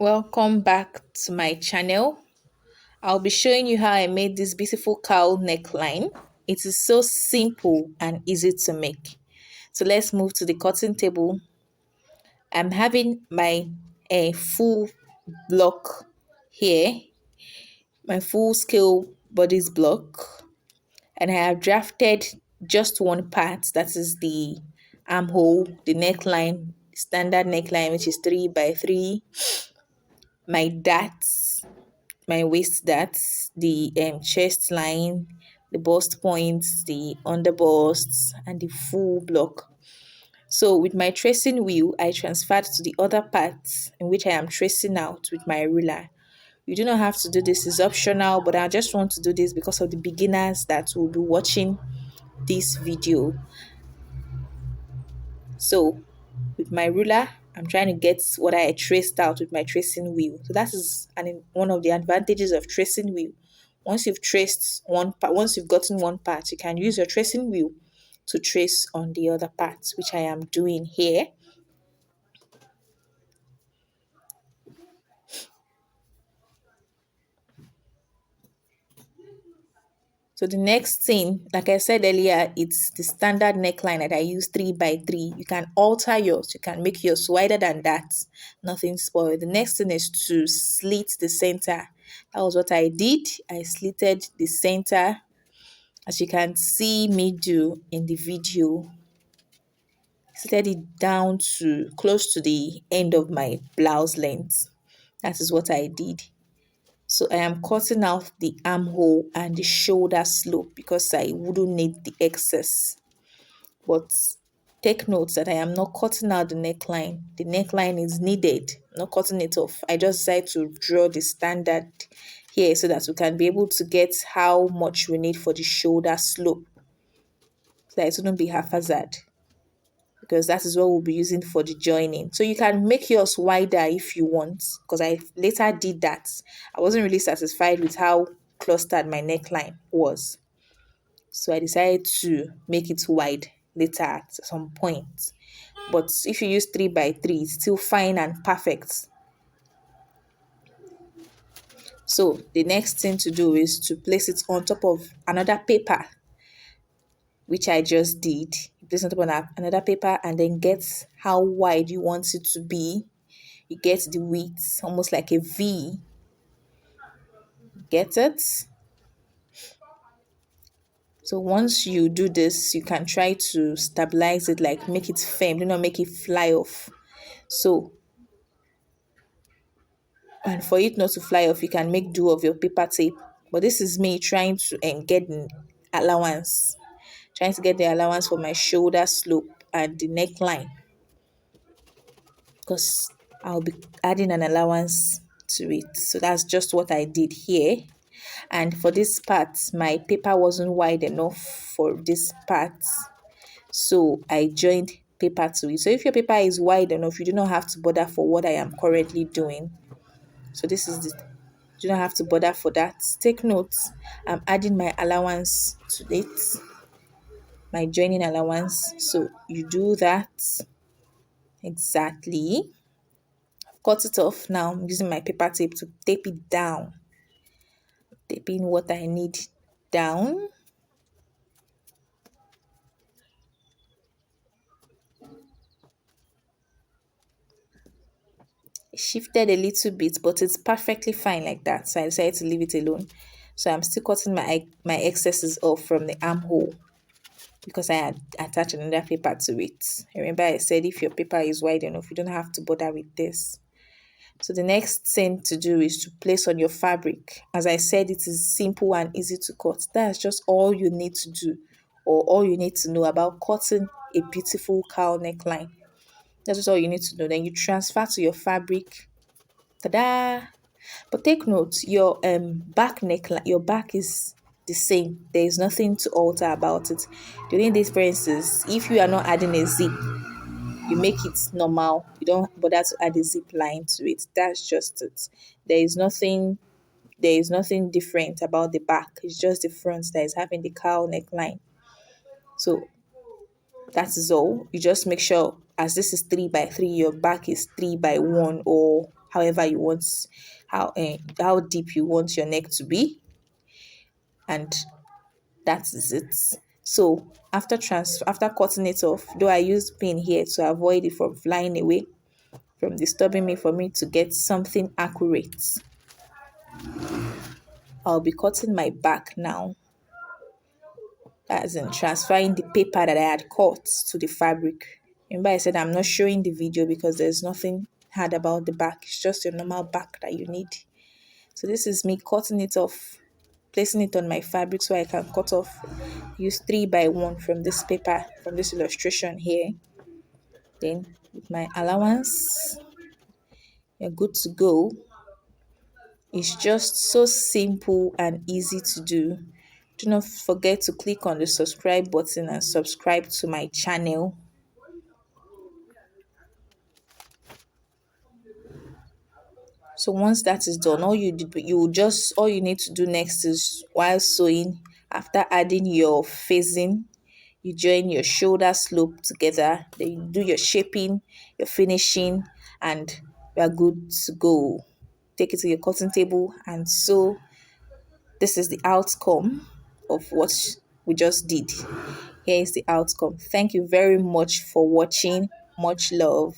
Welcome back to my channel. I'll be showing you how I made this beautiful cowl neckline. It is so simple and easy to make. So let's move to the cutting table. I'm having my full block here, my full scale bodice block, and I have drafted just one part, that is the armhole, the neckline, standard neckline, which is 3 by 3, my darts, my waist darts, the chest line, the bust points, the under busts, and the full block. So with my tracing wheel, I transferred to the other parts in which I am tracing out with my ruler. You do not have to do this, it's optional, but I just want to do this because of the beginners that will be watching this video. So with my ruler, I'm trying to get what I traced out with my tracing wheel. So that is one of the advantages of tracing wheel. Once you've traced one part, once you've gotten one part, you can use your tracing wheel to trace on the other parts, which I am doing here. So the next thing, like I said earlier, it's the standard neckline that I use 3 by 3. You can alter yours. You can make yours wider than that. Nothing spoiled. The next thing is to slit the center. That was what I did. I slitted the center, as you can see me do in the video. Slitted it down to close to the end of my blouse length. That is what I did. So I am cutting out the armhole and the shoulder slope because I wouldn't need the excess. But take note that I am not cutting out the neckline. The neckline is needed, I'm not cutting it off. I just decided to draw the standard here so that we can be able to get how much we need for the shoulder slope. So that it wouldn't be haphazard, because that is what we'll be using for the joining. So you can make yours wider if you want, because I later did that. I wasn't really satisfied with how clustered my neckline was. So I decided to make it wide later at some point. But if you use 3 by 3, it's still fine and perfect. So the next thing to do is to place it on top of another paper, which I just did. Place on top of another paper and then get how wide you want it to be. You get the width, almost like a V. Get it? So once you do this, you can try to stabilize it, like make it firm, do not make it fly off. So, and for it not to fly off, you can make do of your paper tape. But this is me trying to get an allowance, trying to get the allowance for my shoulder slope and the neckline, because I'll be adding an allowance to it. So that's just what I did here. And for this part, my paper wasn't wide enough for this part, so I joined paper to it. So if your paper is wide enough, you do not have to bother for what I am currently doing. So this is the, you don't have to bother for that. Take notes, I'm adding my allowance to it, my joining allowance. So you do that exactly. Cut it off. Now I'm using my paper tape to tape it down, taping what I need down. It shifted a little bit, but it's perfectly fine like that, so I decided to leave it alone. So I'm still cutting my excesses off from the armhole because I had attached another paper to it. Remember I said if your paper is wide enough, you don't have to bother with this. So the next thing to do is to place on your fabric. As I said, it is simple and easy to cut. That's just all you need to do, or all you need to know about cutting a beautiful cowl neckline. That's just all you need to know. Then you transfer to your fabric. Ta-da! But take note, your back neckline, your back is the same. There is nothing to alter about it. The only difference is if you are not adding a zip, you make it normal. You don't bother to add a zip line to it. That's just it. There is nothing. There is nothing different about the back. It's just the front that is having the cowl neckline. So that is all. You just make sure, as this is 3 by 3, your back is 3 by 1 or however you want, how deep you want your neck to be, and that is it. So after cutting it off, though I used pin here to avoid it from flying away, from disturbing me, for me to get something accurate, I'll be cutting my back now, as in transferring the paper that I had cut to the fabric. Remember I said I'm not showing the video because there's nothing hard about the back. It's just your normal back that you need. So this is me cutting it off, placing it on my fabric so I can cut off, use 3 by 1 from this paper, from this illustration here. Then with my allowance, you're good to go. It's just so simple and easy to do. Do not forget to click on the subscribe button and subscribe to my channel. So once that is done, all you need to do next is, while sewing, after adding your facing, you join your shoulder slope together, then you do your shaping, your finishing, and we are good to go. Take it to your cutting table and sew. This is the outcome of what we just did. Here is the outcome. Thank you very much for watching. Much love.